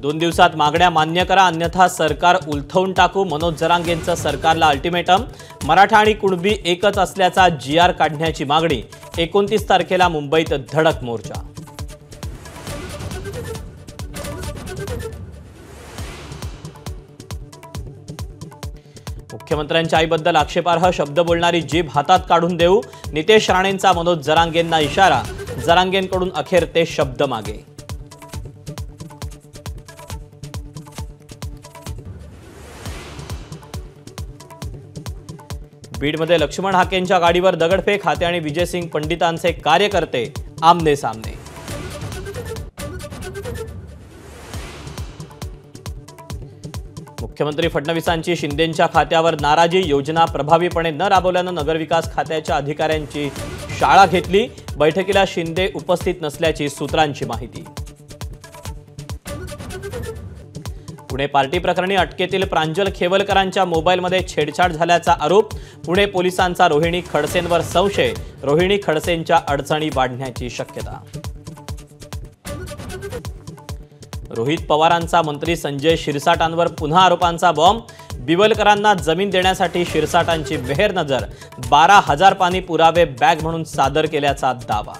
2 दिवसात मागण्या मान्य करा अन्यथा सरकार उलथवून टाकू। मनोज जरांगेंचं सरकारला अल्टिमेटम। मराठा आणि कुणबी एकच असल्याचा GR काढण्याची मागणी। 29 तारखेला मुंबईत धडक मोर्चा। मुख्यमंत्र्यांच्या आईबद्दल आक्षेपार्ह शब्द बोलणारी जीभ हातात काढून देऊ। नितेश राणेंचा मनोज जरांगेंना इशारा। जरांगेंकडून अखेर ते शब्द मागे। बीडमध्ये लक्ष्मण हाकेंच्या गाडीवर दगडफेक। हाते आणि विजयसिंग पंडितांचे कार्यकर्ते आमने सामने। मुख्यमंत्री फडणवीसांची शिंदेंच्या खात्यावर नाराजी। योजना प्रभावीपणे न राबवल्यानं नगरविकास खात्याच्या अधिकाऱ्यांची शाळा घेतली। बैठकीला शिंदे उपस्थित नसल्याची सूत्रांची माहिती। पुणे पार्टी प्रकरणी अटकेतील प्रांजल खेवलकरांच्या मोबाईलमध्ये छेडछाड झाल्याचा आरोप। पुणे पोलिसांचा रोहिणी खडसेंवर संशय। रोहिणी खडसेंच्या अडचणी वाढण्याची शक्यता। रोहित पवारांचा मंत्री संजय शिरसाटांवर पुन्हा आरोपांचा बॉम्ब। बिवलकरांना जमीन देण्यासाठी शिरसाटांची मेहर नजर। 12,000 पानी पुरावे बॅग म्हणून सादर केल्याचा दावा।